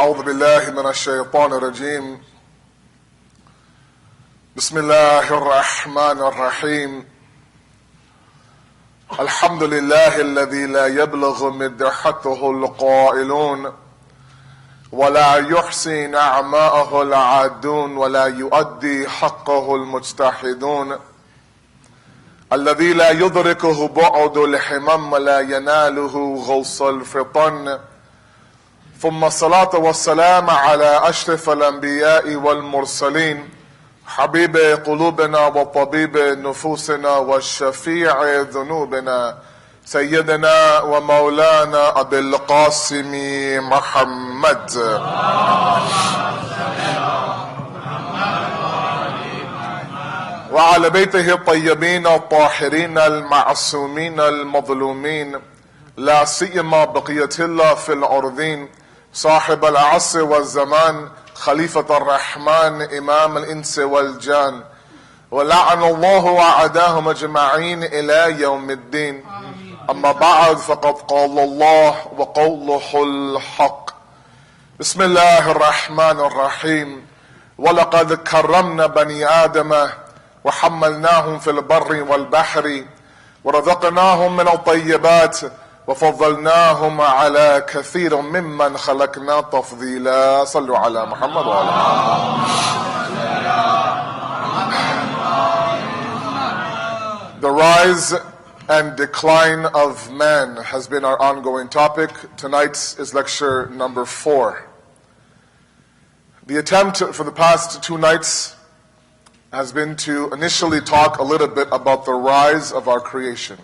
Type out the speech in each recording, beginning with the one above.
أعوذ بالله من الشيطان الرجيم بسم الله الرحمن الرحيم الحمد لله الذي لا يبلغ مدحته القائلون ولا يحصي نعماءه العادون ولا يؤدي حقه المجتهدون الذي لا يدركه بعد الحمم ولا يناله غوص الفطن ثم الصلاة والسلام على أشرف الأنبياء والمرسلين حبيب قلوبنا وطبيب نفوسنا والشفيع ذنوبنا سيدنا ومولانا أبي القاسم محمد وعلى بيته الطيبين الطاهرين المعصومين المظلومين لا سيما بقية الله في الأرضين صاحب العصر والزمان خليفة الرحمن إمام الإنس والجان ولعن الله وعداهم أجمعين إلى يوم الدين أما بعد فقد قال الله وقوله الحق بسم الله الرحمن الرحيم ولقد كرمنا بني آدم وحملناهم في البر والبحر ورزقناهم من الطيبات وفضلناهم على كثير ممن خلقنا تفضيلا صلوا على محمد وعلى The rise and decline of man has been our ongoing topic. Tonight is lecture number 4. The attempt for the past 2 nights has been to initially talk a little bit about the rise of our creation.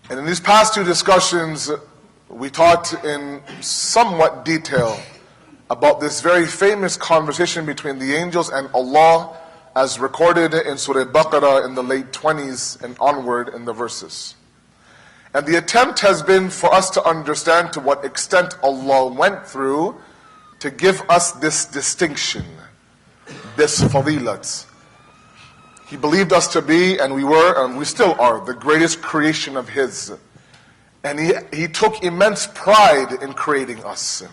And in these past 2 discussions, we talked in somewhat detail about this very famous conversation between the angels and Allah as recorded in Surah Baqarah in the late 20s and onward in the verses. And the attempt has been for us to understand to what extent Allah went through to give us this distinction, this fadilat. He believed us to be, and we were, and we still are, the greatest creation of His. And he took immense pride in creating us.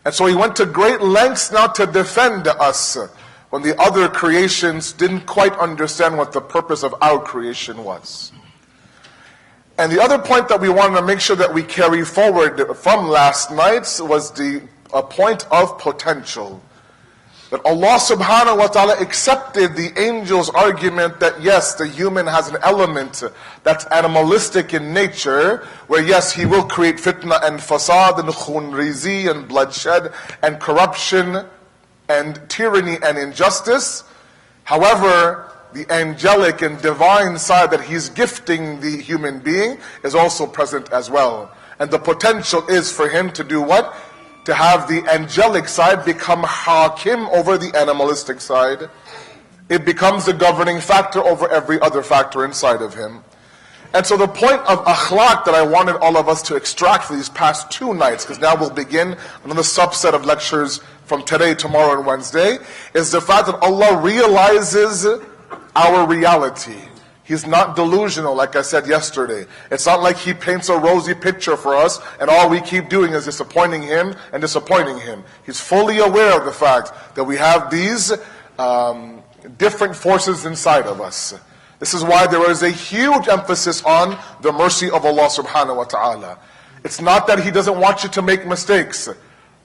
And so He went to great lengths now to defend us when the other creations didn't quite understand what the purpose of our creation was. And the other point that we wanted to make sure that we carry forward from last night's was the point of potential. That Allah subhanahu wa ta'ala accepted the angel's argument that yes, the human has an element that's animalistic in nature, where yes, he will create fitna and fasad and khunrizi and bloodshed and corruption and tyranny and injustice. However, the angelic and divine side that He's gifting the human being is also present as well. And the potential is for him to do what? To have the angelic side become hakim over the animalistic side. It becomes the governing factor over every other factor inside of him. And so the point of akhlaq that I wanted all of us to extract for these past 2 nights, because now we'll begin another subset of lectures from today, tomorrow, and Wednesday, is the fact that Allah realizes our reality. He's not delusional, like I said yesterday. It's not like He paints a rosy picture for us and all we keep doing is disappointing Him and disappointing Him. He's fully aware of the fact that we have these different forces inside of us. This is why there is a huge emphasis on the mercy of Allah subhanahu wa ta'ala. It's not that He doesn't want you to make mistakes.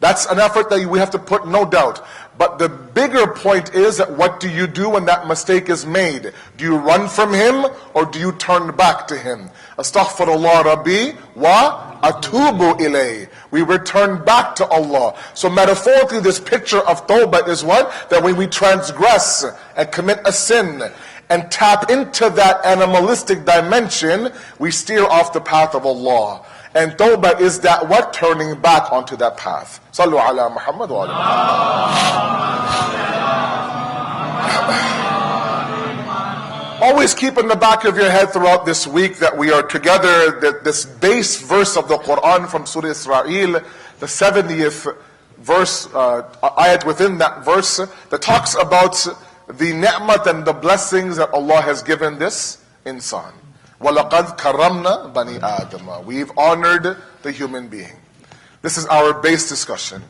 That's an effort that we have to put, no doubt. But the bigger point is that what do you do when that mistake is made? Do you run from Him or do you turn back to Him? Astaghfirullah Rabbi wa atubu ilayh. We return back to Allah. So metaphorically, this picture of tawbah is what? That when we transgress and commit a sin and tap into that animalistic dimension, we steer off the path of Allah. And tawbah is that what? Turning back onto that path. Sallu ala Muhammad wa ala Always keep in the back of your head throughout this week that we are together, that this base verse of the Quran from Surah Israel, the 70th verse, ayat within that verse, that talks about the ni'mat and the blessings that Allah has given this insan. وَلَقَدْ كَرَّمْنَا بَنِي آدَمَ. We've honored the human being. This is our base discussion.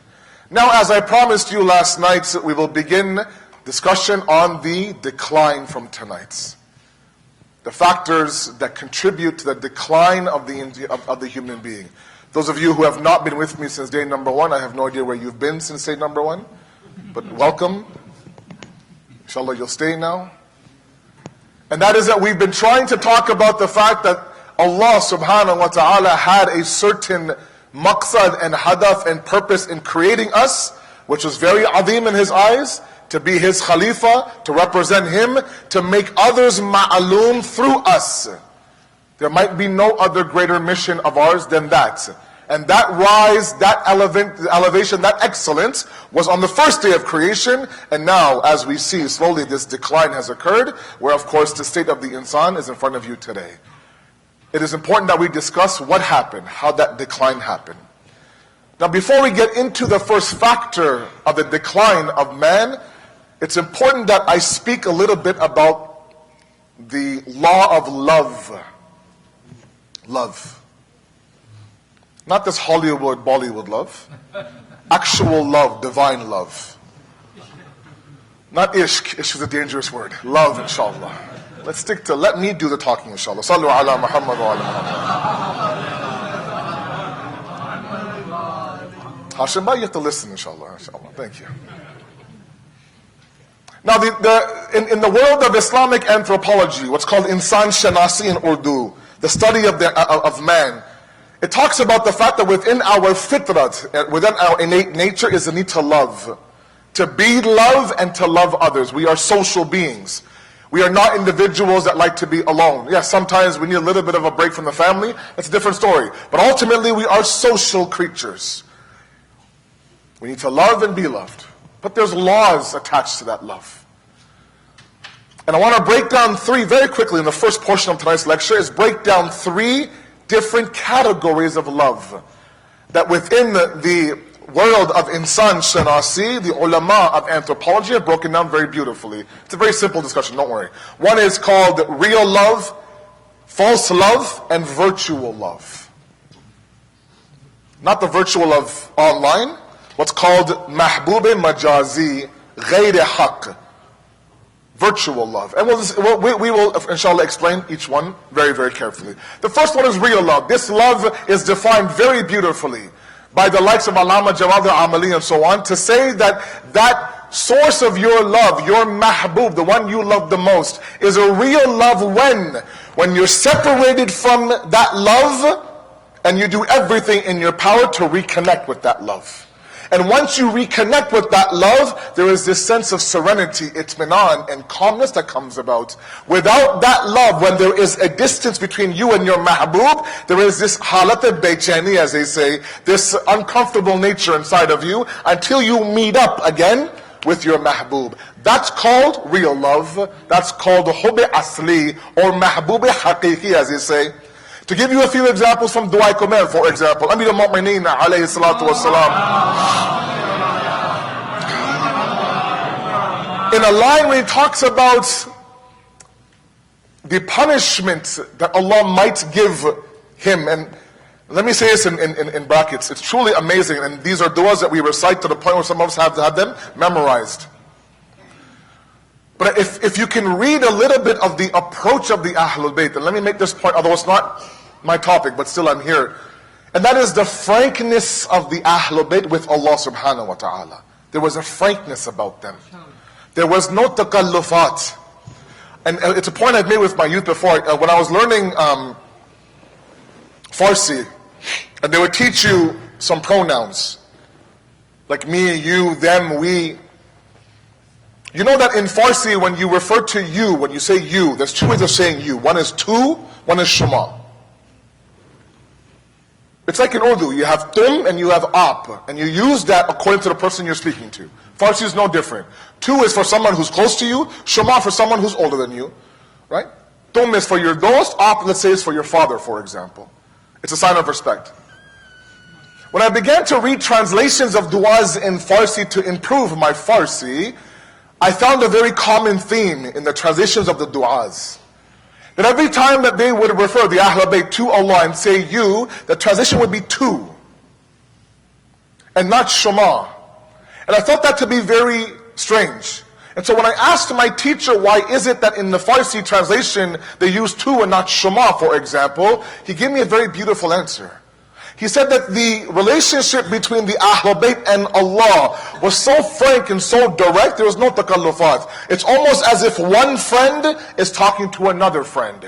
Now, as I promised you last night, we will begin discussion on the decline from tonight. The factors that contribute to the decline of the human being. Those of you who have not been with me since day number one, I have no idea where you've been since day number one, but welcome. Inshallah, you'll stay now. And that is that we've been trying to talk about the fact that Allah subhanahu wa ta'ala had a certain maqsad and hadaf and purpose in creating us, which was very azim in His eyes, to be His Khalifa, to represent Him, to make others ma'aloom through us. There might be no other greater mission of ours than that. And that rise, that elevation, that excellence was on the first day of creation. And now, as we see, slowly this decline has occurred, where of course the state of the insan is in front of you today. It is important that we discuss what happened, how that decline happened. Now, before we get into the first factor of the decline of man, it's important that I speak a little bit about the law of love. Love. Not this Hollywood, Bollywood love. Actual love, divine love. Not ishq. Ishq is a dangerous word. Love, inshallah. Let's stick to, let me do the talking, inshallah. Sallu ala Muhammad wa ala Muhammad. Hashim Bhai, you have to listen, inshallah. Thank you. Now, in the world of Islamic anthropology, what's called insan shanasi in Urdu, the study of man, it talks about the fact that within our fitrat, within our innate nature, is the need to love. To be love and to love others. We are social beings. We are not individuals that like to be alone. Yes, sometimes we need a little bit of a break from the family. That's a different story. But ultimately, we are social creatures. We need to love and be loved. But there's laws attached to that love. And I want to break down three, very quickly in the first portion of tonight's lecture, is break down three different categories of love. That within the world of insan shanasi, the ulama of anthropology have broken down very beautifully. It's a very simple discussion, don't worry. One is called real love, false love, and virtual love. Not the virtual love online, what's called mahbub majazi ghayr haqq. Virtual love. And we will, inshallah, explain each one very, very carefully. The first one is real love. This love is defined very beautifully by the likes of Allama Jawad al-Amali and so on, to say that that source of your love, your mahbub, the one you love the most, is a real love when you're separated from that love and you do everything in your power to reconnect with that love. And once you reconnect with that love, there is this sense of serenity, itminan, and calmness that comes about. Without that love, when there is a distance between you and your mahbub, there is this halat al-baychani, as they say, this uncomfortable nature inside of you, until you meet up again with your mahbub. That's called real love. That's called hubbi asli, or mahbub haqiqi, as they say. To give you a few examples from Dua Kumail, for example, Amir al-Mu'mineen alayhi salatu wasalam. In a line where he talks about the punishment that Allah might give him, and let me say this in brackets, it's truly amazing, and these are du'as that we recite to the point where some of us have them memorized. But if you can read a little bit of the approach of the Ahlul Bayt, and let me make this point, although it's not my topic, but still I'm here. And that is the frankness of the Ahlul Bayt with Allah subhanahu wa ta'ala. There was a frankness about them. There was no takallufat. And it's a point I've made with my youth before. When I was learning Farsi, and they would teach you some pronouns. Like me, you, them, we. You know that in Farsi, when you refer to you, when you say you, there's two ways of saying you. One is tu, one is shuma. It's like in Urdu, you have tum and you have ap, and you use that according to the person you're speaking to. Farsi is no different. Tu is for someone who's close to you, shuma for someone who's older than you, right? Tum is for your dost, ap, let's say, is for your father, for example. It's a sign of respect. When I began to read translations of du'as in Farsi to improve my Farsi, I found a very common theme in the translations of the du'as. That every time that they would refer the Ahlul Bayt to Allah and say you, the translation would be tu. and not Shema. And I felt that to be very strange. And so when I asked my teacher, why is it that in the Farsi translation they use two and not Shema, for example, he gave me a very beautiful answer. He said that the relationship between the Ahlul Bayt and Allah was so frank and so direct, there was no takallufat. It's almost as if one friend is talking to another friend.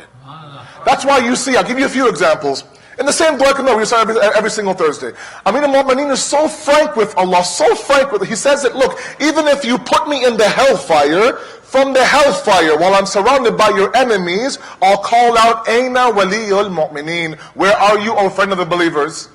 That's why you see, I'll give you a few examples. In the same dua we recite every single Thursday. Amir al-Mu'mineen is so frank with Allah, so frank with it. He says that, look, even if you put me in the hellfire, from the hellfire, while I'm surrounded by your enemies, I'll call out, Aina waliyul mu'mineen. Where are you, O friend of the believers?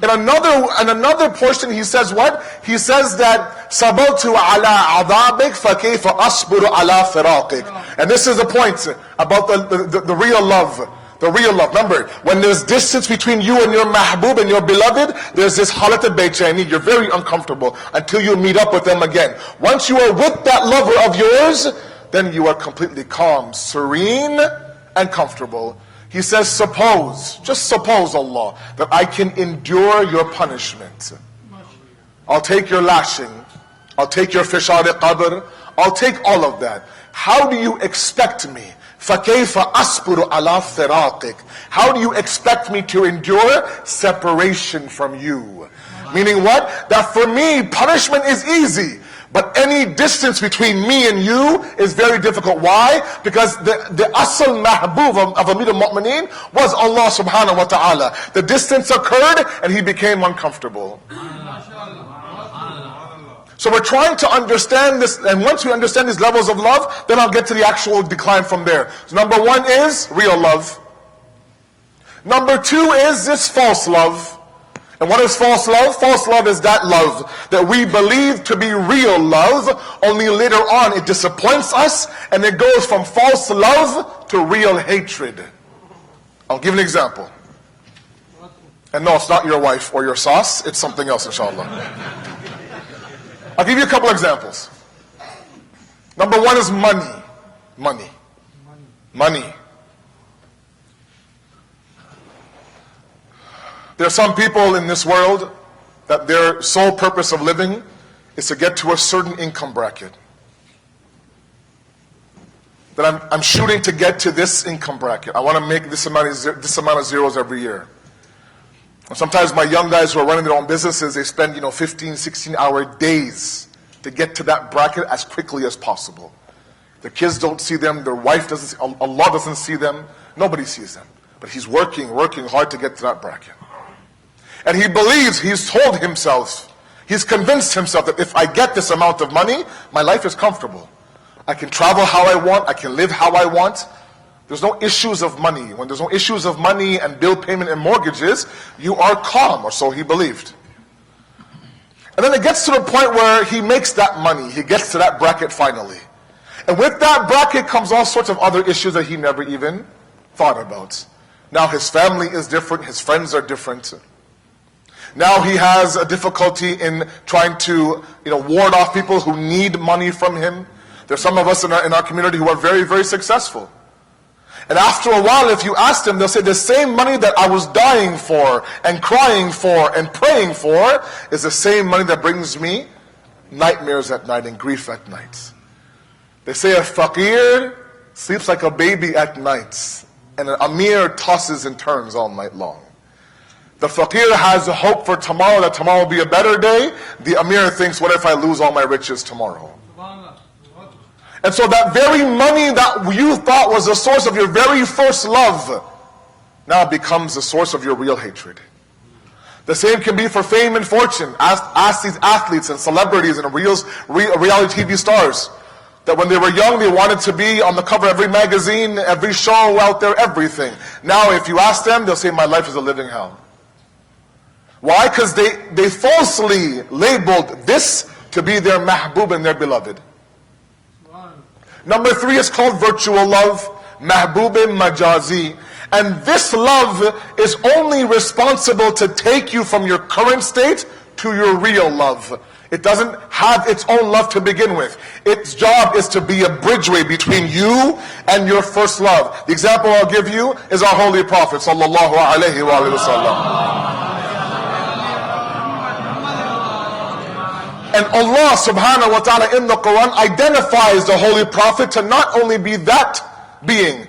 In another portion, he says what? He says that, Sabaltu ala adabik, fakayfa asburu ala firaqik. And this is the point about the real love. The real love. Remember, when there's distance between you and your mahbub and your beloved, there's this halat al-baychani. You're very uncomfortable until you meet up with them again. Once you are with that lover of yours, then you are completely calm, serene, and comfortable. He says, suppose, just suppose, Allah, that I can endure your punishment. I'll take your lashing. I'll take your fishar al-qabr. I'll take all of that. How do you expect me? فَكَيْفَ أَصْبُرُ عَلَى فِرَاقِكَ. How do you expect me to endure separation from you? Meaning what? That for me, punishment is easy. But any distance between me and you is very difficult. Why? Because the asl mahbub of Amir al-Mu'mineen was Allah subhanahu wa ta'ala. The distance occurred and he became uncomfortable. So we're trying to understand this, and once we understand these levels of love, then I'll get to the actual decline from there. So number one is real love. Number two is this false love. And what is false love? False love is that love that we believe to be real love, only later on it disappoints us, and it goes from false love to real hatred. I'll give an example. And no, it's not your wife or your sauce, it's something else, inshallah. I'll give you a couple examples. Number one is money. Money. There are some people in this world that their sole purpose of living is to get to a certain income bracket. That I'm shooting to get to this income bracket. I want to make this amount of zeros every year. And sometimes my young guys who are running their own businesses, they spend 15, 16-hour days to get to that bracket as quickly as possible. The kids don't see them, their wife doesn't, Allah doesn't see them, nobody sees them. But he's working hard to get to that bracket. And he believes, he's told himself, he's convinced himself that if I get this amount of money, my life is comfortable. I can travel how I want, I can live how I want. There's no issues of money. When there's no issues of money and bill payment and mortgages, you are calm, or so he believed. And then it gets to the point where he makes that money. He gets to that bracket finally. And with that bracket comes all sorts of other issues that he never even thought about. Now his family is different, his friends are different. Now he has a difficulty in trying to ward off people who need money from him. There's some of us in our community who are very, very successful. And after a while, if you ask them, they'll say, the same money that I was dying for, and crying for, and praying for, is the same money that brings me nightmares at night and grief at night. They say a faqir sleeps like a baby at night, and an amir tosses and turns all night long. The faqir has a hope for tomorrow, that tomorrow will be a better day. The amir thinks, what if I lose all my riches tomorrow? And so that very money that you thought was the source of your very first love, now becomes the source of your real hatred. The same can be for fame and fortune. Ask these athletes and celebrities and reality TV stars, that when they were young, they wanted to be on the cover of every magazine, every show out there, everything. Now if you ask them, they'll say, my life is a living hell. Why? Because they falsely labeled this to be their mahbub and their beloved. Number three is called virtual love, mahbub majazi. And this love is only responsible to take you from your current state to your real love. It doesn't have its own love to begin with. Its job is to be a bridgeway between you and your first love. The example I'll give you is our Holy Prophet sallallahu alaihi wasallam. And Allah subhanahu wa ta'ala in the Quran identifies the Holy Prophet to not only be that being,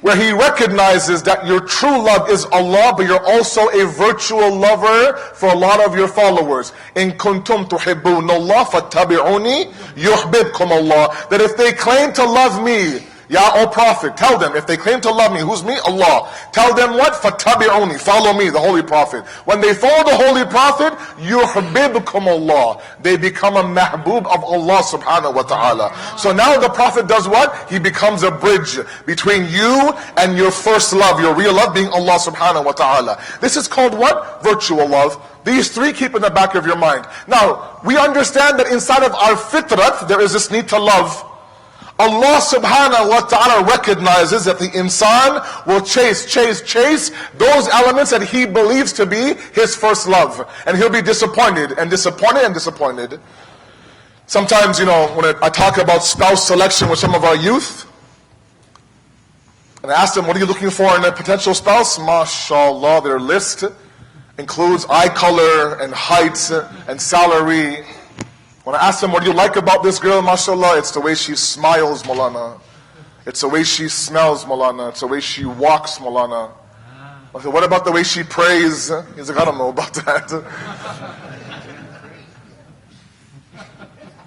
where he recognizes that your true love is Allah, but you're also a virtual lover for a lot of your followers. In kuntum tuhibbuna Allah fattabi'uni yuhibbukum Allah. That if they claim to love me, Ya, O Prophet, tell them, if they claim to love me, who's me? Allah. Tell them what? Fattabi'uni, follow me, the Holy Prophet. When they follow the Holy Prophet, yuhibbukum Allah. They become a mahbub of Allah subhanahu wa ta'ala. So now the Prophet does what? He becomes a bridge between you and your first love, your real love being Allah subhanahu wa ta'ala. This is called what? Virtual love. These three keep in the back of your mind. Now, we understand that inside of our fitrat, there is this need to love. Allah subhanahu wa ta'ala recognizes that the insan will chase those elements that he believes to be his first love. And he'll be disappointed and disappointed and disappointed. Sometimes, when I talk about spouse selection with some of our youth, and I ask them, what are you looking for in a potential spouse? MashaAllah, their list includes eye color and height and salary. When I ask them, what do you like about this girl, mashallah, it's the way she smiles, Maulana. It's the way she smells, Maulana. It's the way she walks, Maulana. I said, what about the way she prays? He's like, I don't know about that.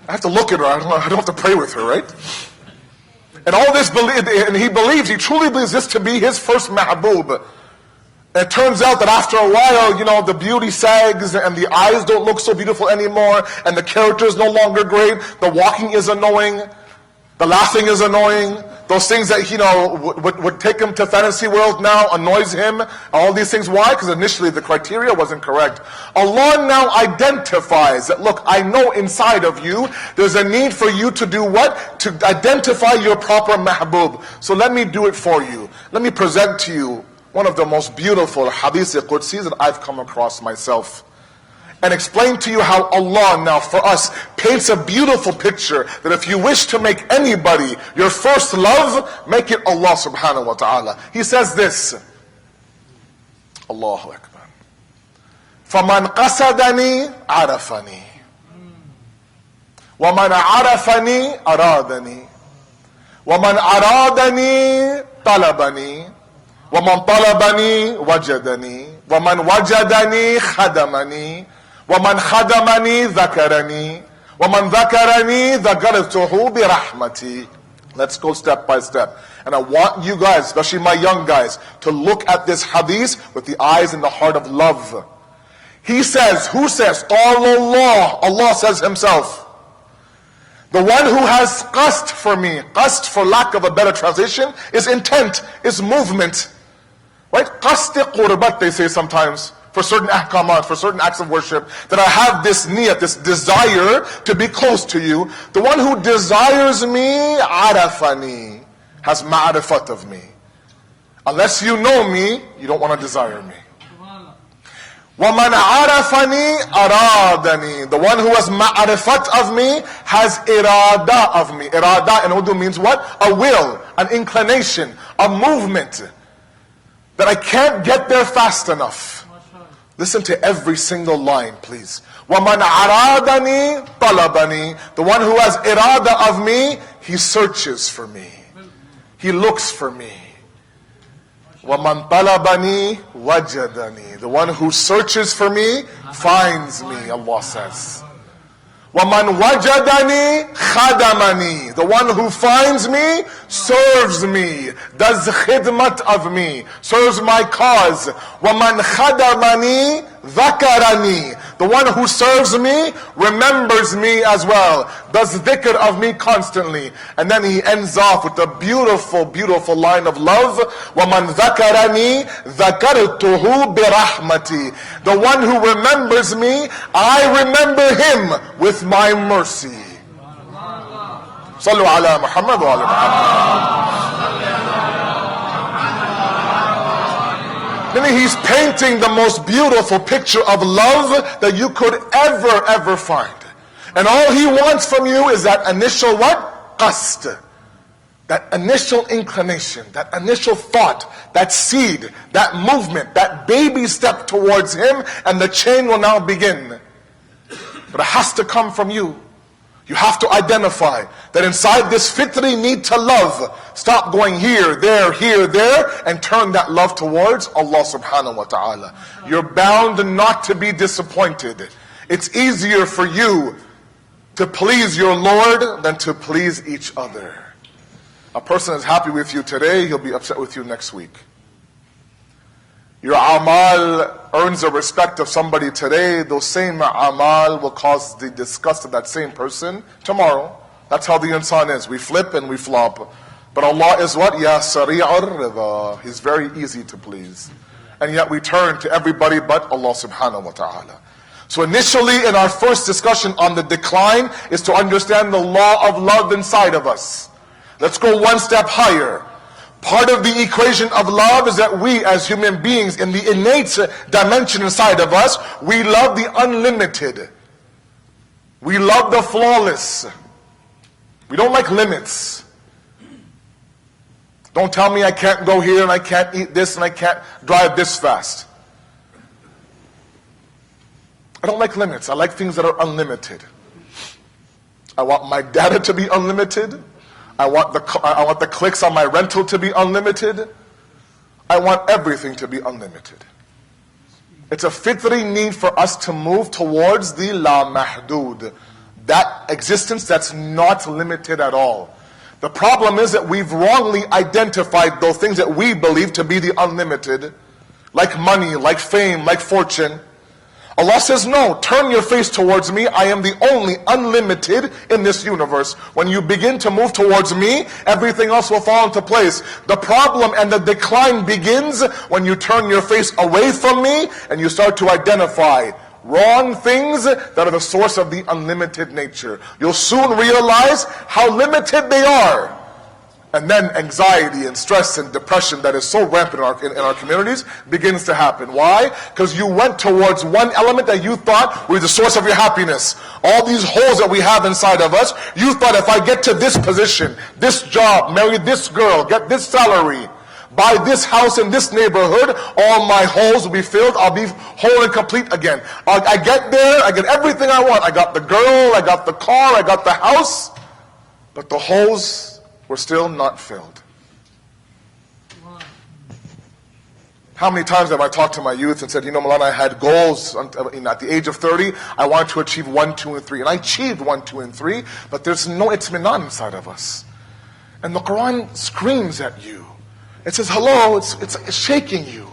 I have to look at her. I don't have to pray with her, right? And all this, and he truly believes this to be his first mahbub. It turns out that after a while, the beauty sags and the eyes don't look so beautiful anymore and the character is no longer great. The walking is annoying. The laughing is annoying. Those things that, would take him to fantasy world now annoys him. All these things. Why? Because initially the criteria wasn't correct. Allah now identifies that, look, I know inside of you, there's a need for you to do what? To identify your proper mahbub. So let me do it for you. Let me present to you one of the most beautiful hadith qudsi that I've come across myself, and explain to you how Allah now for us paints a beautiful picture that if you wish to make anybody your first love, make it Allah subhanahu wa ta'ala. He says this, Allahu Akbar, فَمَنْ قَصَدَنِي عَرَفَنِي وَمَنْ عَرَفَنِي أَرَادَنِي وَمَنْ أَرَادَنِي طَلَبَنِي وَمَنْ طَلَبَنِي وَجَدَنِي وَمَنْ وَجَدَنِي خَدَمَنِي وَمَنْ خَدَمَنِي ذَكَرَنِي وَمَنْ ذَكَرَنِي ذَكَرْتُهُ بِرَحْمَتِي. Let's go step by step. And I want you guys, especially my young guys, to look at this hadith with the eyes and the heart of love. He says, who says? Allah. Allah says himself. The one who has qasd for me, qasd for lack of a better translation, is intent, is movement. Right? Qasd qurbat, they say sometimes, for certain ahkamat, for certain acts of worship, that I have this niyat, this desire to be close to you. The one who desires me, arafani, has ma'arifat of me. Unless you know me, you don't want to desire me. وَمَنْ عَرَفَنِي أَرَادَنِي. The one who has ma'arifat of me has irada of me. Irada in Urdu means what? A will, an inclination, a movement. That I can't get there fast enough. Listen to every single line, please. وَمَنْ عَرَادَنِي طَلَبَنِي. The one who has irada of me, he searches for me. He looks for me. وَمَنْ طَلَبَنِي وَجَدَنِي. The one who searches for me, finds me, Allah says. وَمَنْ وَجَدَنِي خَدَمَنِي. The one who finds me, serves me, does khidmat of me, serves my cause. وَمَنْ خَدَمَنِي ذَكَرَنِي. The one who serves me, remembers me as well, does dhikr of me constantly. And then he ends off with a beautiful, beautiful line of love. وَمَنْ ذَكَرَنِي ذَكَرْتُهُ بِرَحْمَتِي. The one who remembers me, I remember him with my mercy. Sallu ala Muhammad wa ala Muhammad. Then he's painting the most beautiful picture of love that you could ever find. And all he wants from you is that initial what? Qasd. That initial inclination, that initial thought, that seed, that movement, that baby step towards him, and the chain will now begin. But it has to come from you. You have to identify that inside this fitri need to love, stop going here, there, and turn that love towards Allah subhanahu wa ta'ala. You're bound not to be disappointed. It's easier for you to please your Lord than to please each other. A person is happy with you today, he'll be upset with you next week. Your amal earns the respect of somebody today, those same amal will cause the disgust of that same person tomorrow. That's how the insan is. We flip and we flop. But Allah is what? Ya sari'ur ridha. He's very easy to please. And yet we turn to everybody but Allah subhanahu wa ta'ala. So initially in our first discussion on the decline is to understand the law of love inside of us. Let's go one step higher. Part of the equation of love is that we as human beings, in the innate dimension inside of us, we love the unlimited. We love the flawless. We don't like limits. Don't tell me I can't go here and I can't eat this and I can't drive this fast. I don't like limits. I like things that are unlimited. I want my data to be unlimited. I want the clicks on my rental to be unlimited. I want everything to be unlimited. It's a fitri need for us to move towards the la mahdud, that existence that's not limited at all. The problem is that we've wrongly identified those things that we believe to be the unlimited, like money, like fame, like fortune. Allah says, no, turn your face towards me. I am the only unlimited in this universe. When you begin to move towards me, everything else will fall into place. The problem and the decline begins when you turn your face away from me and you start to identify wrong things that are the source of the unlimited nature. You'll soon realize how limited they are. And then anxiety and stress and depression that is so rampant in our communities begins to happen. Why? Because you went towards one element that you thought was the source of your happiness. All these holes that we have inside of us, you thought if I get to this position, this job, marry this girl, get this salary, buy this house in this neighborhood, all my holes will be filled, I'll be whole and complete again. I get there, I get everything I want. I got the girl, I got the car, I got the house, but the holes were still not filled. How many times have I talked to my youth and said, you know, Maulana, I had goals at the age of 30, I wanted to achieve 1, 2, and 3. And I achieved 1, 2, and 3, but there's no itminan inside of us. And the Quran screams at you. It says, hello, it's shaking you.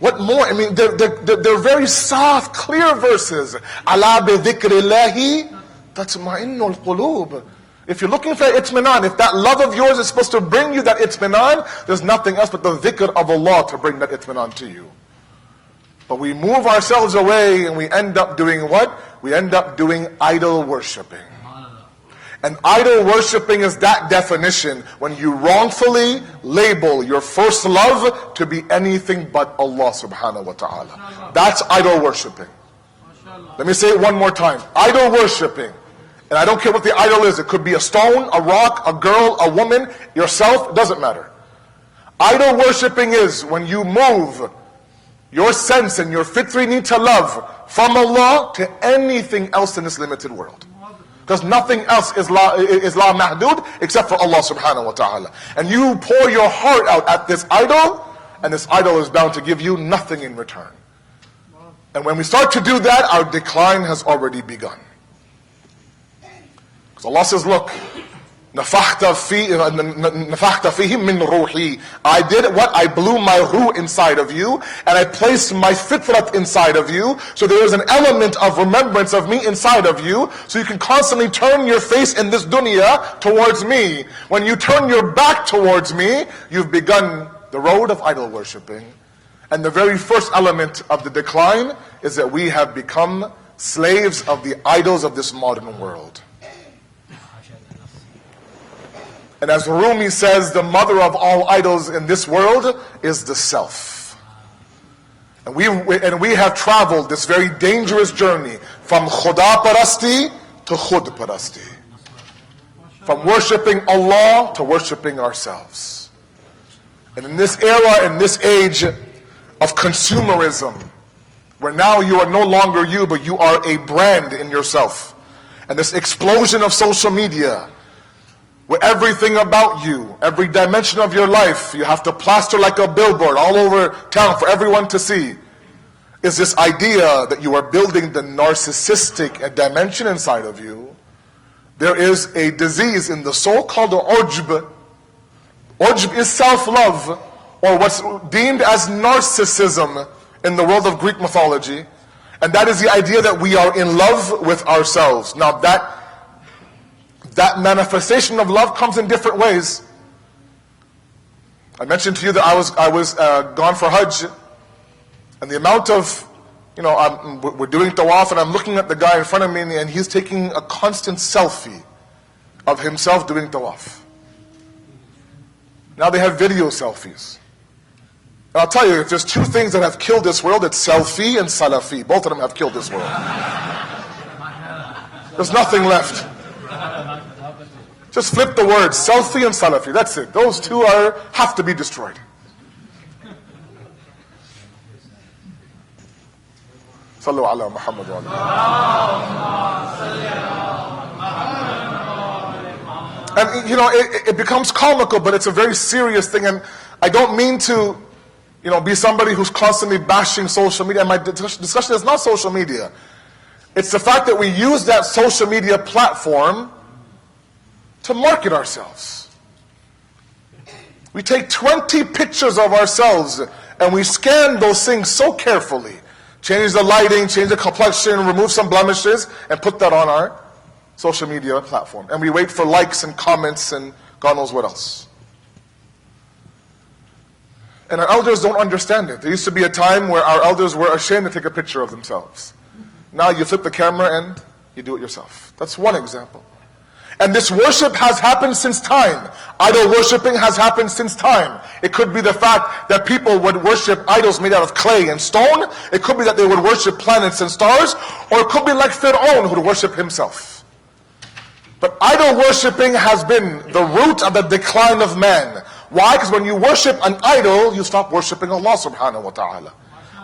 What more? I mean, they're very soft, clear verses. Ala bi dhikrillahi tatma'innul qulub. If you're looking for itminan, if that love of yours is supposed to bring you that itminan, there's nothing else but the dhikr of Allah to bring that itminan to you. But we move ourselves away and we end up doing what? We end up doing idol worshipping. And idol worshipping is that definition when you wrongfully label your first love to be anything but Allah subhanahu wa ta'ala. That's idol worshipping. Let me say it one more time. Idol worshipping. And I don't care what the idol is. It could be a stone, a rock, a girl, a woman, yourself, it doesn't matter. Idol worshipping is when you move your sense and your fitri need to love from Allah to anything else in this limited world. Because nothing else is la mahdud except for Allah subhanahu wa ta'ala. And you pour your heart out at this idol, and this idol is bound to give you nothing in return. And when we start to do that, our decline has already begun. Allah says, look, nafakhta fihi min ruhi. I did what? I blew my ruh inside of you, and I placed my fitrat inside of you, so there is an element of remembrance of me inside of you, so you can constantly turn your face in this dunya towards me. When you turn your back towards me, you've begun the road of idol worshipping. And the very first element of the decline is that we have become slaves of the idols of this modern world. And as Rumi says, the mother of all idols in this world is the self. And we have traveled this very dangerous journey from Khuda parasti to Khud parasti. From worshipping Allah to worshipping ourselves. And in this era, in this age of consumerism, where now you are no longer you, but you are a brand in yourself. And this explosion of social media, where everything about you, every dimension of your life, you have to plaster like a billboard all over town for everyone to see, is this idea that you are building the narcissistic dimension inside of you. There is a disease in the soul called the ujb. Ujb is self-love, or what's deemed as narcissism in the world of Greek mythology. And that is the idea that we are in love with ourselves. Now that manifestation of love comes in different ways. I mentioned to you that I was gone for Hajj, and the amount of, we're doing tawaf, and I'm looking at the guy in front of me, and he's taking a constant selfie of himself doing tawaf. Now they have video selfies. And I'll tell you, if there's two things that have killed this world, it's selfie and salafi. Both of them have killed this world. There's nothing left. Just flip the words, selfie and salafi. That's it. Those two have to be destroyed. Sallu ala Muhammad wa ala. And it becomes comical, but it's a very serious thing. And I don't mean to, be somebody who's constantly bashing social media. And my discussion is not social media. It's the fact that we use that social media platform to market ourselves. We take 20 pictures of ourselves and we scan those things so carefully. Change the lighting, change the complexion, remove some blemishes, and put that on our social media platform. And we wait for likes and comments and God knows what else. And our elders don't understand it. There used to be a time where our elders were ashamed to take a picture of themselves. Now you flip the camera and you do it yourself. That's one example. And this worship has happened since time. Idol worshipping has happened since time. It could be the fact that people would worship idols made out of clay and stone. It could be that they would worship planets and stars. Or it could be like Fir'aun, who would worship himself. But idol worshipping has been the root of the decline of man. Why? Because when you worship an idol, you stop worshiping Allah subhanahu wa ta'ala.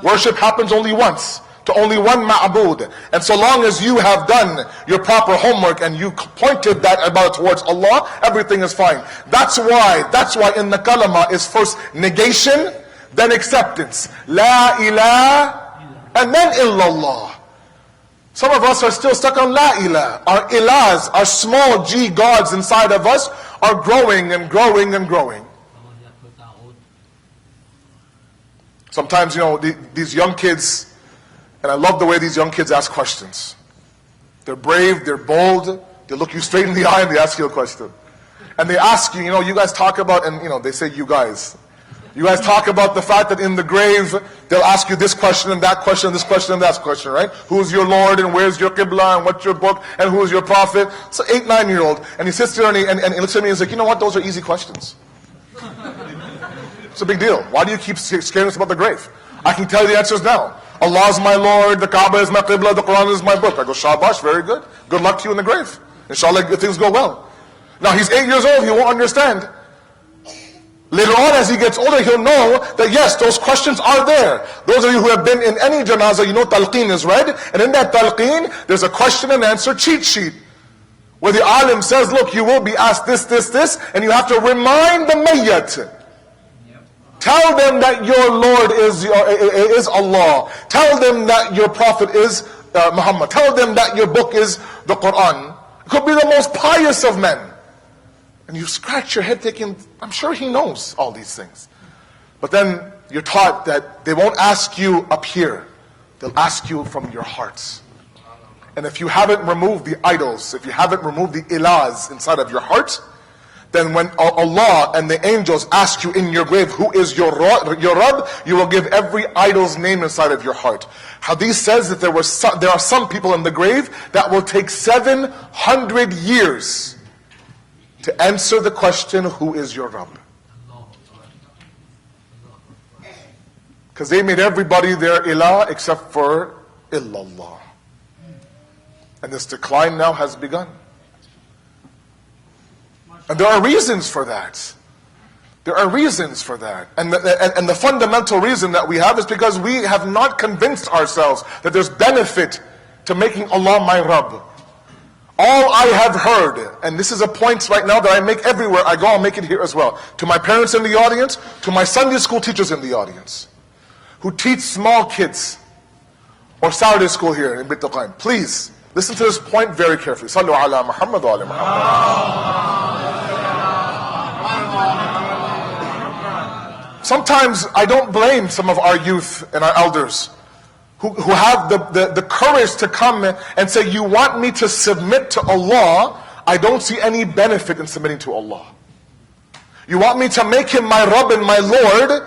Worship happens only once, to only one ma'bud. And so long as you have done your proper homework and you pointed that ibadah towards Allah, everything is fine. That's why in the kalama is first negation, then acceptance. La ilaha, and then illallah. Some of us are still stuck on la ilah. Our ilahs, our small g gods inside of us are growing and growing and growing. Sometimes, these young kids, and I love the way these young kids ask questions. They're brave, they're bold, they look you straight in the eye and they ask you a question. And they ask you, you guys talk about, and they say you guys. You guys talk about the fact that in the grave, they'll ask you this question and that question, this question and that question, right? Who's your Lord and where's your Qibla and what's your book and who's your prophet? So 8, 9-year-old, and he sits there and he looks at me and he's like, you know what, those are easy questions. It's a big deal. Why do you keep scaring us about the grave? I can tell you the answers now. Allah is my Lord, the Kaaba is my Qibla, the Quran is my book. I go, shabash, very good. Good luck to you in the grave. Inshallah, things go well. Now he's 8 years old, he won't understand. Later on, as he gets older, he'll know that yes, those questions are there. Those of you who have been in any janazah, talqeen is read. And in that talqeen, there's a question and answer cheat sheet. Where the alim says, look, you will be asked this, this, this. And you have to remind the mayyat. Tell them that your Lord is Allah. Tell them that your Prophet is Muhammad. Tell them that your book is the Quran. It could be the most pious of men. And you scratch your head thinking, I'm sure he knows all these things. But then you're taught that they won't ask you up here. They'll ask you from your hearts. And if you haven't removed the idols, if you haven't removed the ilahs inside of your heart, then when Allah and the angels ask you in your grave, who is your Rabb, you will give every idol's name inside of your heart. Hadith says that there are some people in the grave that will take 700 years to answer the question, who is your Rabb? Because they made everybody their ilah except for illallah. And this decline now has begun. And there are reasons for that. There are reasons for that. And the fundamental reason that we have is because we have not convinced ourselves that there's benefit to making Allah my Rabb. All I have heard, and this is a point right now that I make everywhere I go, I'll make it here as well, to my parents in the audience, to my Sunday school teachers in the audience, who teach small kids, or Saturday school here in Qayem. Please, listen to this point very carefully. Sallu ala Muhammad wa ala Muhammad. Sometimes I don't blame some of our youth and our elders who have the courage to come and say, you want me to submit to Allah, I don't see any benefit in submitting to Allah. You want me to make Him my Rabb and my Lord,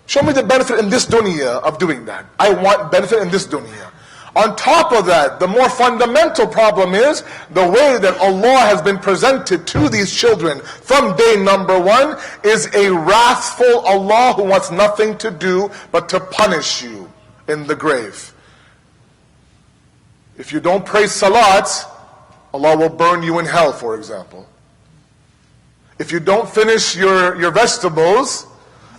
show me the benefit in this dunya of doing that. I want benefit in this dunya. On top of that, the more fundamental problem is the way that Allah has been presented to these children from day number one is a wrathful Allah who wants nothing to do but to punish you in the grave. If you don't pray salat, Allah will burn you in hell, for example. If you don't finish your vegetables,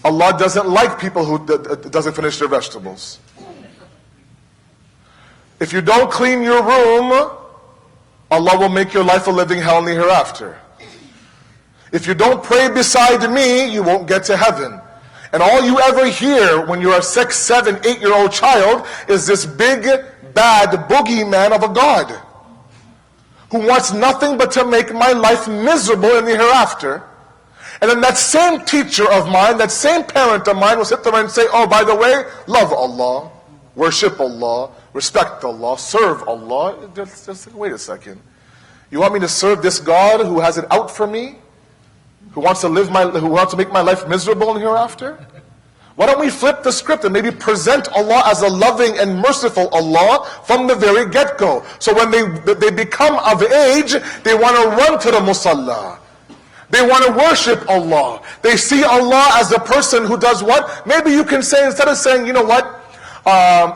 Allah doesn't like people who doesn't finish their vegetables. If you don't clean your room, Allah will make your life a living hell in the hereafter. If you don't pray beside me, you won't get to heaven. And all you ever hear when you're a 6, 7, 8-year-old child is this big, bad boogeyman of a God who wants nothing but to make my life miserable in the hereafter. And then that same teacher of mine, that same parent of mine will sit there and say, oh, by the way, love Allah, worship Allah, respect Allah, serve Allah. Just wait a second. You want me to serve this God who has it out for me? Who wants to make my life miserable in hereafter? Why don't we flip the script and maybe present Allah as a loving and merciful Allah from the very get-go? So when they become of age, they want to run to the musalla. They want to worship Allah. They see Allah as a person who does what? Maybe you can say, instead of saying, you know what,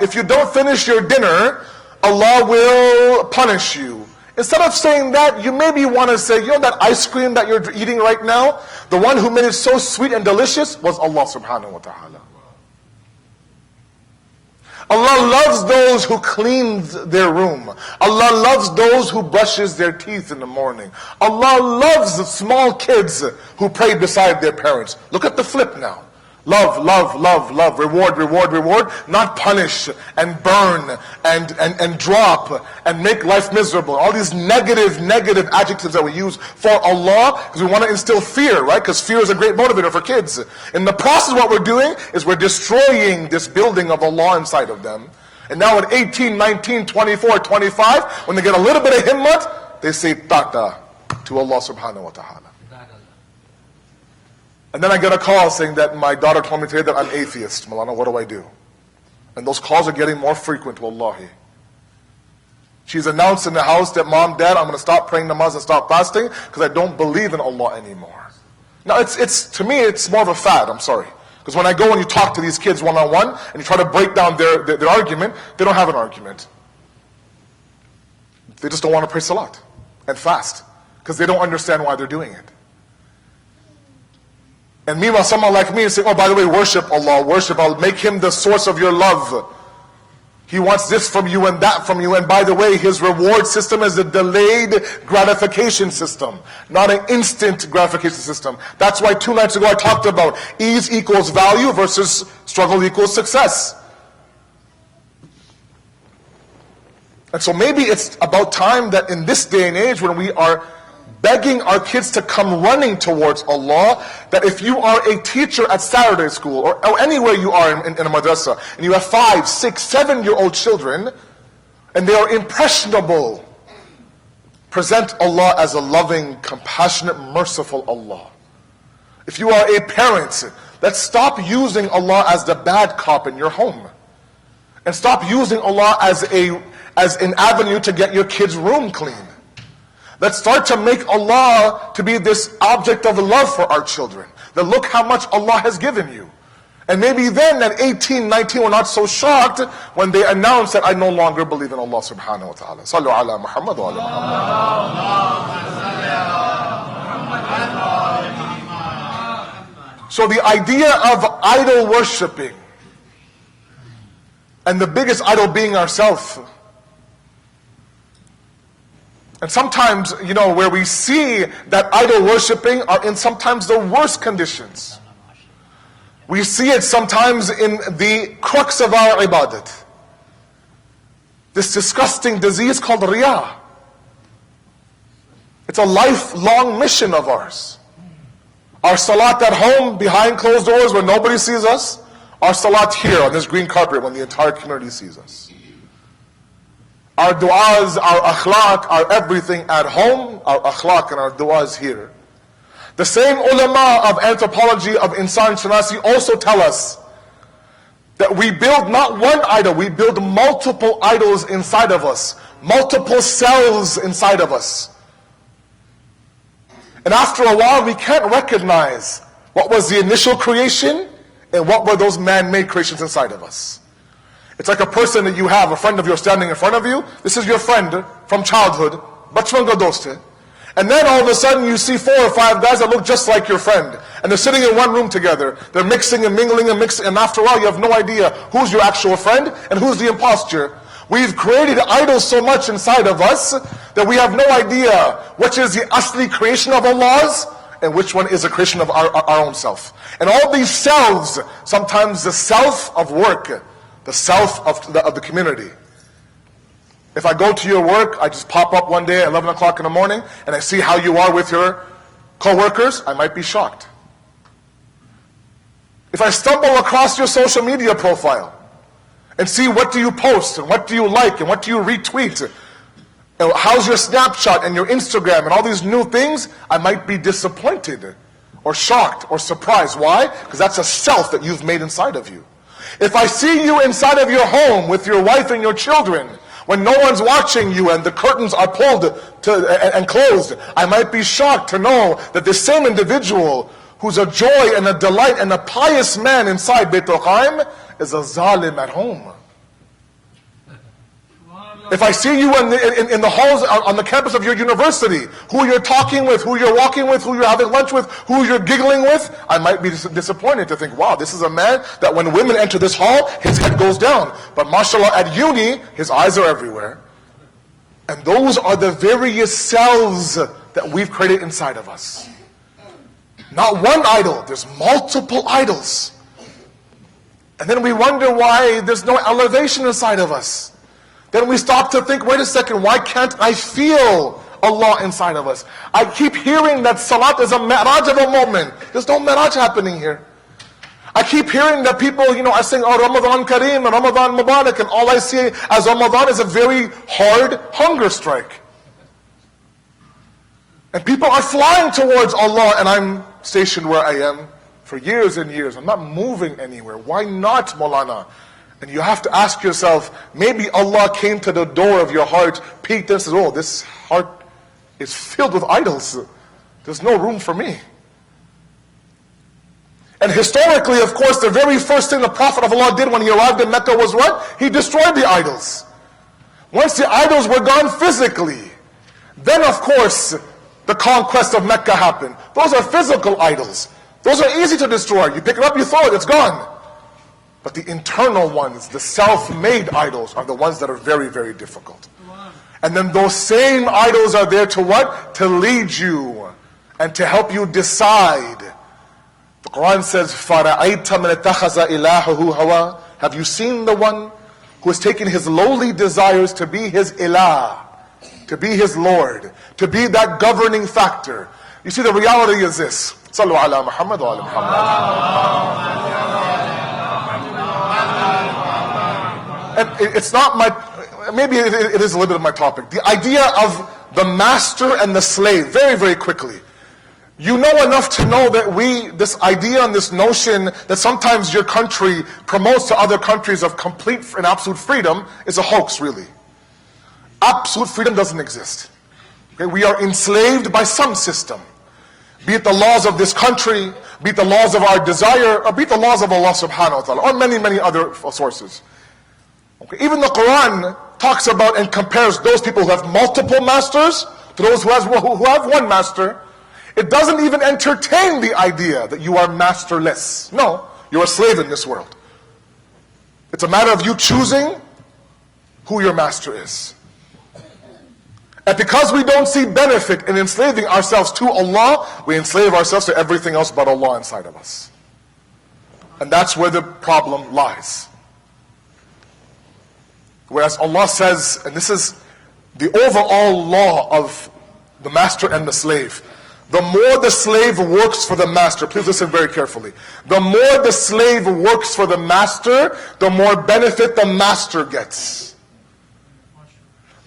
if you don't finish your dinner, Allah will punish you. Instead of saying that, you maybe want to say, you know that ice cream that you're eating right now? The one who made it so sweet and delicious was Allah subhanahu wa ta'ala. Allah loves those who cleans their room. Allah loves those who brushes their teeth in the morning. Allah loves small kids who pray beside their parents. Look at the flip now. Love, love, love, love, reward, reward, reward, not punish and burn and drop and make life miserable. All these negative adjectives that we use for Allah because we want to instill fear, right? Because fear is a great motivator for kids. In the process, what we're doing is we're destroying this building of Allah inside of them. And now at 18, 19, 24, 25, when they get a little bit of himmat, they say tata to Allah subhanahu wa ta'ala. And then I get a call saying that my daughter told me today that I'm atheist. Maulana, what do I do? And those calls are getting more frequent, wallahi. She's announced in the house that, Mom, Dad, I'm going to stop praying namaz and stop fasting because I don't believe in Allah anymore. Now, it's to me, it's more of a fad, I'm sorry. Because when I go and you talk to these kids one-on-one and you try to break down their argument, they don't have an argument. They just don't want to pray salat and fast because they don't understand why they're doing it. And meanwhile, someone like me is saying, oh, by the way, worship Allah, worship Allah, make Him the source of your love. He wants this from you and that from you. And by the way, His reward system is a delayed gratification system, not an instant gratification system. That's why 2 nights ago I talked about ease equals value versus struggle equals success. And so maybe it's about time that in this day and age when we are begging our kids to come running towards Allah, that if you are a teacher at Saturday school or anywhere you are in a madrasa, and you have 5, 6, 7-year-old children, and they are impressionable, present Allah as a loving, compassionate, merciful Allah. If you are a parent, let's stop using Allah as the bad cop in your home. And stop using Allah as an avenue to get your kids' room clean. Let's start to make Allah to be this object of love for our children. That look how much Allah has given you. And maybe then at 18, 19, we're not so shocked when they announce that I no longer believe in Allah subhanahu wa ta'ala. Sallu ala Muhammad wa ala Muhammad. So the idea of idol worshipping, and the biggest idol being ourselves. And sometimes, where we see that idol worshipping are in sometimes the worst conditions. We see it sometimes in the crux of our ibadat. This disgusting disease called riyah. It's a lifelong mission of ours. Our salat at home, behind closed doors where nobody sees us. Our salat here on this green carpet when the entire community sees us. Our du'as, our akhlaq, our everything at home, our akhlaq and our du'as here. The same ulama of anthropology of Insan Shanasi also tell us that we build not one idol, we build multiple idols inside of us. Multiple selves inside of us. And after a while we can't recognize what was the initial creation and what were those man-made creations inside of us. It's like a person that you have, a friend of yours standing in front of you. This is your friend from childhood. Bachpan ka dost hai. And then all of a sudden you see 4 or 5 guys that look just like your friend. And they're sitting in one room together. They're mixing and mingling and mixing. And after a while you have no idea who's your actual friend and who's the imposture. We've created idols so much inside of us that we have no idea which is the asli creation of Allah's and which one is a creation of our own self. And all these selves, sometimes the self of work, the self of the community. If I go to your work, I just pop up one day at 11 o'clock in the morning and I see how you are with your co-workers, I might be shocked. If I stumble across your social media profile and see what do you post and what do you like and what do you retweet, and how's your Snapchat and your Instagram and all these new things, I might be disappointed or shocked or surprised. Why? Because that's a self that you've made inside of you. If I see you inside of your home with your wife and your children, when no one's watching you and the curtains are pulled and closed, I might be shocked to know that the same individual who's a joy and a delight and a pious man inside Bayt al-Qayem is a zalim at home. If I see you in the halls on the campus of your university, who you're talking with, who you're walking with, who you're having lunch with, who you're giggling with, I might be disappointed to think, wow, this is a man that when women enter this hall, his head goes down. But mashallah, at uni, his eyes are everywhere. And those are the various selves that we've created inside of us. Not one idol, there's multiple idols. And then we wonder why there's no elevation inside of us. Then we stop to think, wait a second, why can't I feel Allah inside of us? I keep hearing that salat is a mi'raj of a moment. There's no mi'raj happening here. I keep hearing that people, are saying, oh, Ramadan Kareem and Ramadan Mubarak, and all I see as Ramadan is a very hard hunger strike. And people are flying towards Allah, and I'm stationed where I am for years and years. I'm not moving anywhere. Why not, Maulana? And you have to ask yourself, maybe Allah came to the door of your heart, peeked and said, oh, this heart is filled with idols. There's no room for me. And historically, of course, the very first thing the Prophet of Allah did when he arrived in Mecca was what? He destroyed the idols. Once the idols were gone physically, then of course, the conquest of Mecca happened. Those are physical idols. Those are easy to destroy. You pick it up, you throw it, it's gone. But the internal ones, the self-made idols, are the ones that are very, very difficult. And then those same idols are there to what? To lead you and to help you decide. The Quran says, فَرَأَيْتَ مَنِ اتَّخَذَ إِلَهَهُ هَوَى. Have you seen the one who has taken his lowly desires to be his ilah, to be his Lord, to be that governing factor? You see, the reality is this. Sallu ala Muhammad wa ala Muhammad. And it's not maybe it is a little bit of my topic. The idea of the master and the slave, very, very quickly. You know enough to know that this idea and this notion that sometimes your country promotes to other countries of complete and absolute freedom is a hoax, really. Absolute freedom doesn't exist. Okay? We are enslaved by some system. Be it the laws of this country, be it the laws of our desire, or be it the laws of Allah subhanahu wa ta'ala, or many, many other sources. Okay. Even the Quran talks about and compares those people who have multiple masters to those who have one master. It doesn't even entertain the idea that you are masterless. No, you're a slave in this world. It's a matter of you choosing who your master is. And because we don't see benefit in enslaving ourselves to Allah, we enslave ourselves to everything else but Allah inside of us. And that's where the problem lies. Whereas Allah says, and this is the overall law of the master and the slave, the more the slave works for the master, please listen very carefully, the more the slave works for the master, the more benefit the master gets.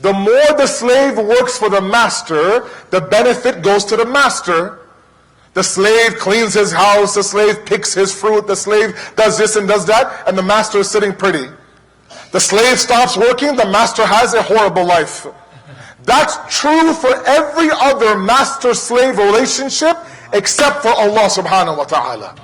The more the slave works for the master, the benefit goes to the master. The slave cleans his house, the slave picks his fruit, the slave does this and does that, and the master is sitting pretty. The slave stops working, the master has a horrible life. That's true for every other master-slave relationship except for Allah subhanahu wa ta'ala.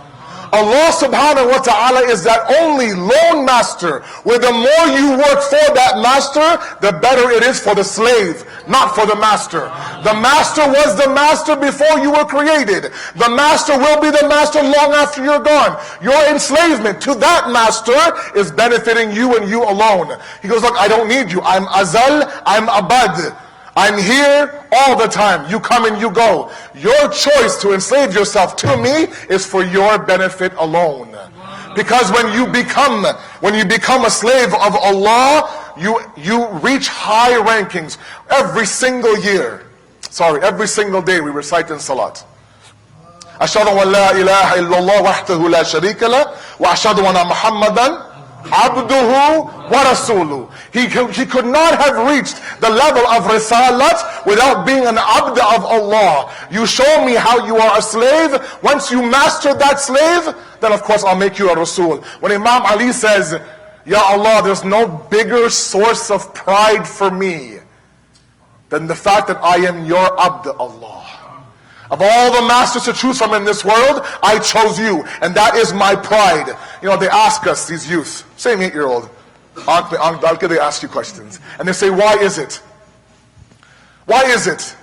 Allah subhanahu wa ta'ala is that only lone master where the more you work for that master, the better it is for the slave, not for the master. The master was the master before you were created. The master will be the master long after you're gone. Your enslavement to that master is benefiting you and you alone. He goes, look, I don't need you. I'm Azal, I'm Abad. I'm here all the time. You come and you go. Your choice to enslave yourself to me is for your benefit alone. Because when you become a slave of Allah, you reach high rankings. Every single day we recite in Salat. Ashhadu an la ilaha illallah wahdahu la sharika lah wa ashhadu anna Muhammadan Abduhu wa Rasuluhu. He could not have reached the level of Risalat without being an Abd of Allah. You show me how you are a slave. Once you master that slave, then of course I'll make you a Rasul. When Imam Ali says, Ya Allah, there's no bigger source of pride for me than the fact that I am your Abd Allah. Of all the masters to choose from in this world, I chose you, and that is my pride. You know, they ask us, these youth, same 8-year-old, they ask you questions. And they say, why is it? Why is it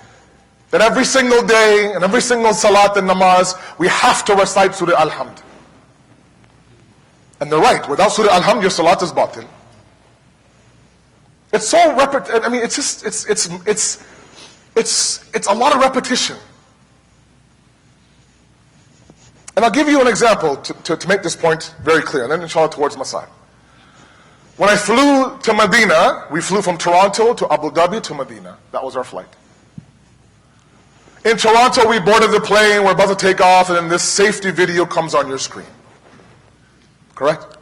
that every single day, and every single salat and namaz, we have to recite Surah Al-Hamd? And they're right, without Surah Al-Hamd, your salat is batil. It's so repetitive, I mean, it's a lot of repetition. And I'll give you an example to make this point very clear, and then inshallah towards Masai. When I flew to Medina, we flew from Toronto to Abu Dhabi to Medina. That was our flight. In Toronto, we boarded the plane, we're about to take off, and then this safety video comes on your screen. Correct?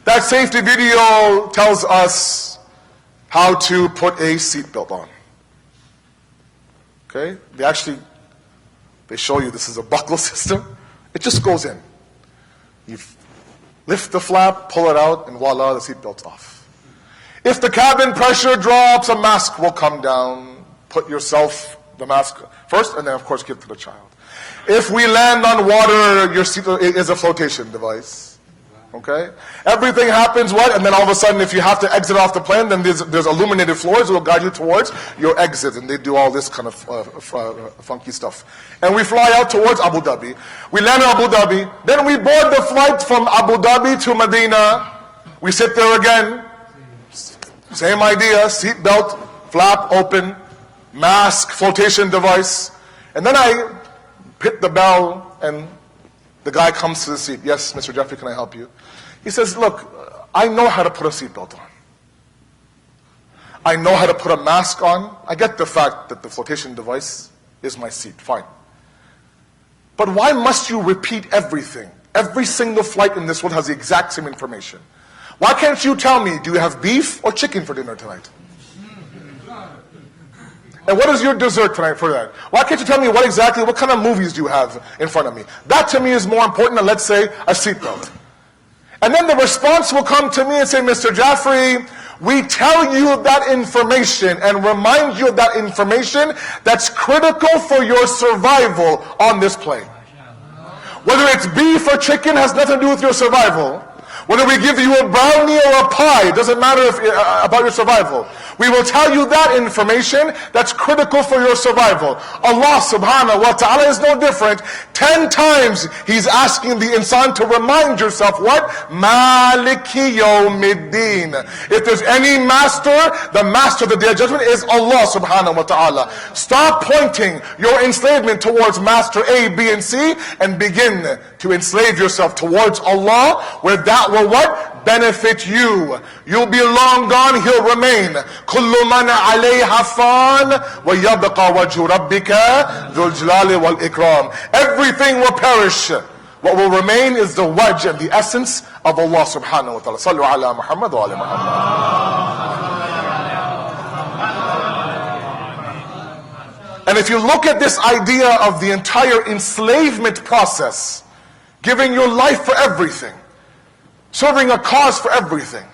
That safety video tells us how to put a seatbelt on. Okay? They show you this is a buckle system. It just goes in. You lift the flap, pull it out, and voila, the seatbelt's off. If the cabin pressure drops, a mask will come down. Put yourself the mask first, and then of course give to the child. If we land on water, your seat is a flotation device. Okay? Everything happens what? And then all of a sudden, if you have to exit off the plane, then there's illuminated floors that will guide you towards your exit. And they do all this kind of funky stuff. And we fly out towards Abu Dhabi. We land in Abu Dhabi. Then we board the flight from Abu Dhabi to Medina. We sit there again. Same idea. Seat belt, flap open, mask, flotation device. And then I hit the bell and the guy comes to the seat. Yes, Mr. Jafri, can I help you? He says, look, I know how to put a seatbelt on. I know how to put a mask on. I get the fact that the flotation device is my seat. Fine. But why must you repeat everything? Every single flight in this world has the exact same information. Why can't you tell me, do you have beef or chicken for dinner tonight? And what is your dessert tonight for that? Why can't you tell me what kind of movies do you have in front of me? That to me is more important than, let's say, a seatbelt. And then the response will come to me and say, Mr. Jafri, we tell you that information and remind you of that information that's critical for your survival on this plane. Whether it's beef or chicken has nothing to do with your survival. Whether we give you a brownie or a pie, it doesn't matter about your survival. We will tell you that information that's critical for your survival. Allah subhanahu wa ta'ala is no different. 10 times He's asking the insan to remind yourself what? Maliki yawmiddin. If there's any master, the master of the Day of Judgment is Allah subhanahu wa ta'ala. Stop pointing your enslavement towards master A, B, and C, and begin to enslave yourself towards Allah, where that will what? Benefit you. You'll be long gone, He'll remain. كل من عليها فان ويبقى وجه ربك ذو الجلال والإكرام. Everything will perish. What will remain is the wajh and the essence of Allah subhanahu wa ta'ala. Sallu ala Muhammad wa ala Muhammad. And if you look at this idea of the entire enslavement process, giving your life for everything, serving a cause for everything,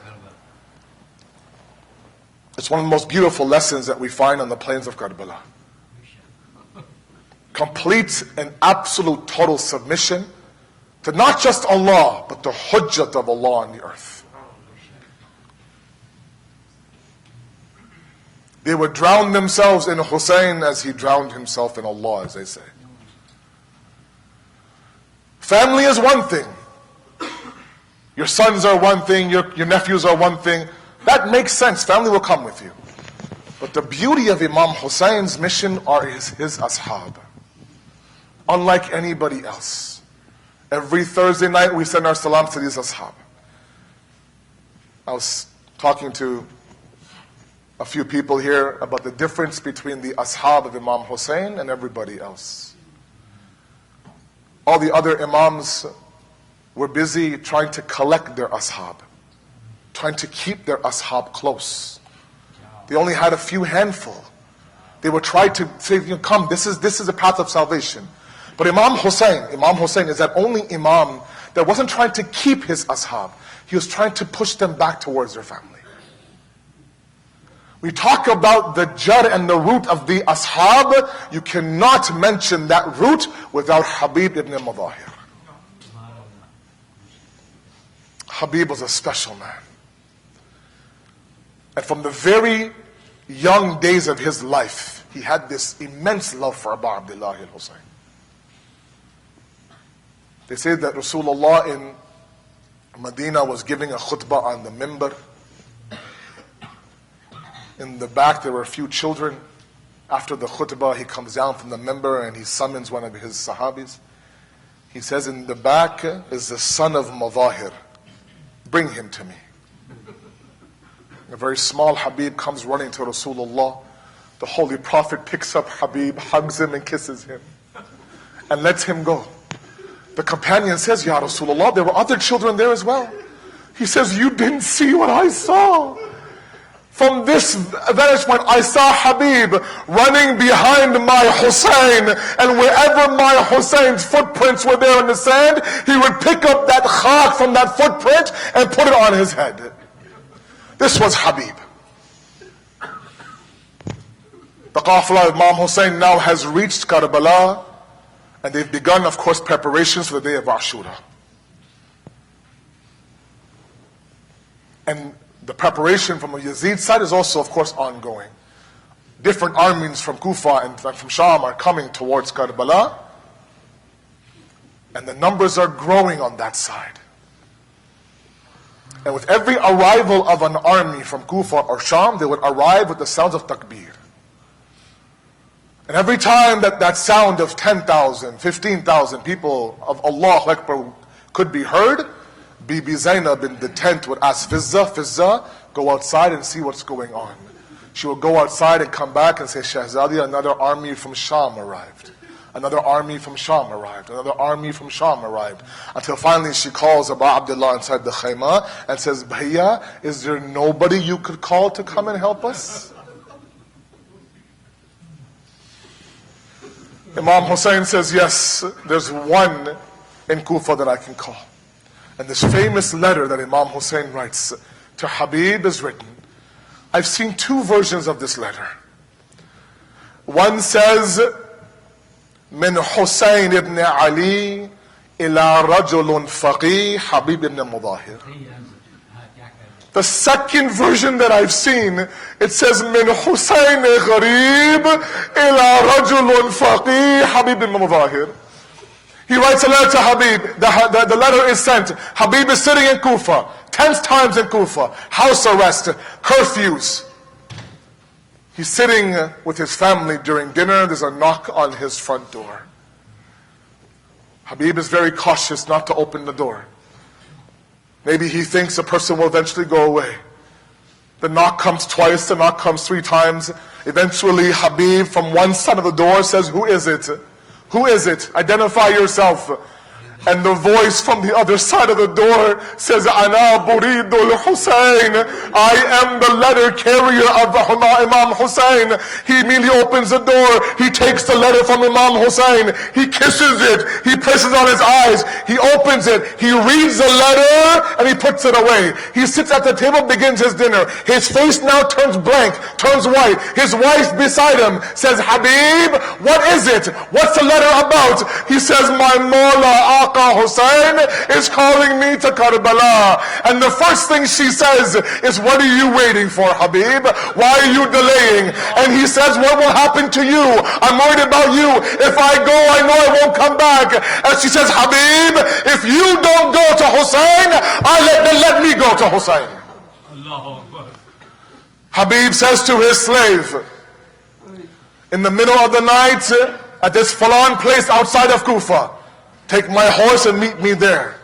it's one of the most beautiful lessons that we find on the plains of Karbala. Complete and absolute total submission to not just Allah, but the hujjat of Allah on the earth. They would drown themselves in Hussein as he drowned himself in Allah, as they say. Family is one thing. Your sons are one thing, your nephews are one thing. That makes sense. Family will come with you. But the beauty of Imam Hussein's mission are his ashab. Unlike anybody else. Every Thursday night we send our salams to these ashab. I was talking to a few people here about the difference between the ashab of Imam Hussein and everybody else. All the other imams were busy trying to collect their ashab, trying to keep their ashab close. They only had a few handful. They would try to say, come, this is the path of salvation. But Imam Hussein is that only imam that wasn't trying to keep his ashab. He was trying to push them back towards their family. We talk about the jar and the root of the ashab. You cannot mention that root without Habib ibn Muzahir. Habib was a special man. And from the very young days of his life, he had this immense love for Abu Abdullah al-Husayn. They say that Rasulullah in Medina was giving a khutbah on the mimbar. In the back there were a few children. After the khutbah, he comes down from the mimbar and he summons one of his sahabis. He says, in the back is the son of Muzahir. Bring him to me. A very small Habib comes running to Rasulullah. The Holy Prophet picks up Habib, hugs him and kisses him, and lets him go. The companion says, Ya Rasulullah, there were other children there as well. He says, you didn't see what I saw. From this vantage point, I saw Habib running behind my Hussein, and wherever my Hussein's footprints were there in the sand, he would pick up that khak from that footprint and put it on his head. This was Habib. The Qafla of Imam Hussein now has reached Karbala, and they've begun, of course, preparations for the day of Ashura. And the preparation from a Yazid side is also, of course, ongoing. Different armies from Kufa and from Sham are coming towards Karbala, and the numbers are growing on that side. And with every arrival of an army from Kufa or Sham, they would arrive with the sounds of takbir. And every time that sound of 10,000, 15,000 people of Allahu Akbar could be heard, Bibi Zainab in the tent would ask Fizza, go outside and see what's going on. She would go outside and come back and say, Shahzadi, another army from Sham arrived. Another army from Sham arrived. Another army from Sham arrived. Until finally she calls Abu Abdullah inside the khayma and says, Bhaiya, is there nobody you could call to come and help us? Imam Hussein says, yes, there's one in Kufa that I can call. And this famous letter that Imam Hussein writes to Habib is written. I've seen two versions of this letter. One says, من حسين ibn Ali إِلَى رَجُلٌ فَقِيهٌ Habib ibn Muzahir. The second version that I've seen, it says, مِنْ حُسَيْنِ غَرِيبٌ إِلَى رَجُلٌ فَقِيهٌ Habib ibn Muzahir. He writes a letter to Habib. The letter is sent. Habib is sitting in Kufa. 10 times in Kufa. House arrest. Curfews. He's sitting with his family during dinner. There's a knock on his front door. Habib is very cautious not to open the door. Maybe he thinks the person will eventually go away. The knock comes twice. The knock comes 3 times. Eventually Habib from one side of the door says, "Who is it? Who is it? Identify yourself." And the voice from the other side of the door says, "Ana buridul Hussein." I am the letter carrier of Imam Hussein. He immediately opens the door. He takes the letter from Imam Hussein. He kisses it. He places it on his eyes. He opens it. He reads the letter and he puts it away. He sits at the table, begins his dinner. His face now turns blank, turns white. His wife beside him says, "Habib, what is it? What's the letter about?" He says, "My Maulana Hussein is calling me to Karbala." And the first thing she says is, "What are you waiting for, Habib? Why are you delaying?" And he says, "What will happen to you? I'm worried about you. If I go, I know I won't come back." And she says, "Habib, if you don't go to Hussein, let me go to Hussein." Habib says to his slave, "In the middle of the night, at this Falan place outside of Kufa, take my horse and meet me there."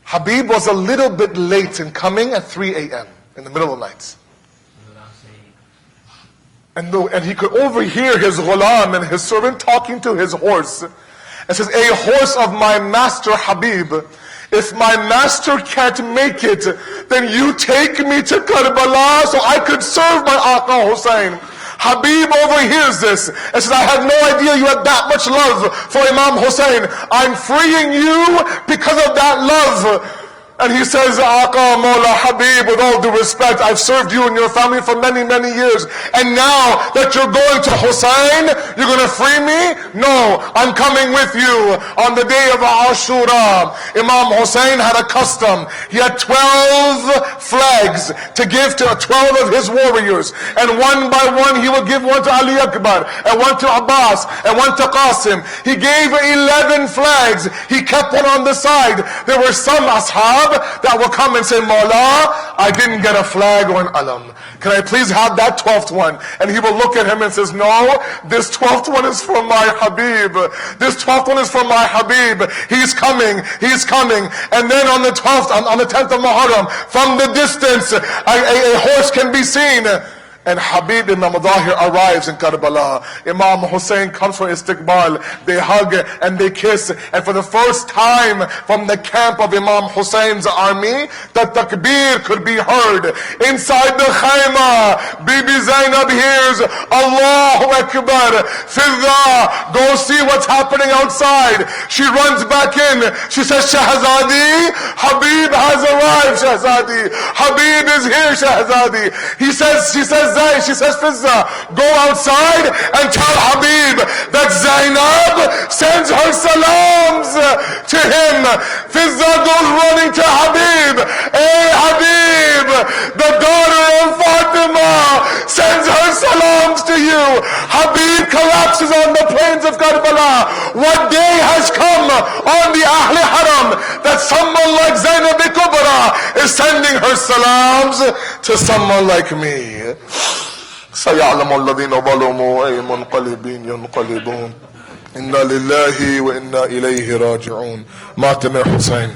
Habib was a little bit late in coming at 3 a.m. in the middle of the night. And he could overhear his ghulam and his servant talking to his horse. And says, "A horse of my master Habib, if my master can't make it, then you take me to Karbala so I could serve my Aqa Hussein." Habib overhears this and says, "I had no idea you had that much love for Imam Hussein. I'm freeing you because of that love." And he says, "Aqa Mawla Habib, with all due respect, I've served you and your family for many, many years. And now that you're going to Hussein, you're going to free me? No, I'm coming with you." On the day of Ashura, Imam Hussein had a custom. He had 12 flags to give to 12 of his warriors. And one by one, he would give one to Ali Akbar, and one to Abbas, and one to Qasim. He gave 11 flags. He kept one on the side. There were some ashab that will come and say, "Mawla, I didn't get a flag or an alam. Can I please have that 12th one?" And he will look at him and says, "No, this 12th one is for my Habib. This 12th one is for my Habib. He's coming, he's coming." And then on the 12th, on the 10th of Muharram, from the distance, a horse can be seen. And Habib ibn Muzahir arrives in Karbala. Imam Hussein comes for istiqbal. They hug and they kiss. And for the first time from the camp of Imam Hussein's army, the takbir could be heard. Inside the khayma, Bibi Zainab hears, "Allahu Akbar, Fidda, go see what's happening outside." She runs back in. She says, "Shahzadi, Habib has arrived, Shahzadi. Habib is here, Shahzadi." She says, "Fizza, go outside and tell Habib that Zainab sends her salams to him." Fizza goes running to Habib. "Hey Habib, the daughter of Fatima sends her salams to you." Habib collapses on the plains of Karbala. What day has come on the Ahl Haram that someone like Zainab Kubra is sending her salams to someone like me? سيعلم الذين ظلموا أي منقلبين ينقلبون إنا لله وإنا إليه راجعون. مات من حسين.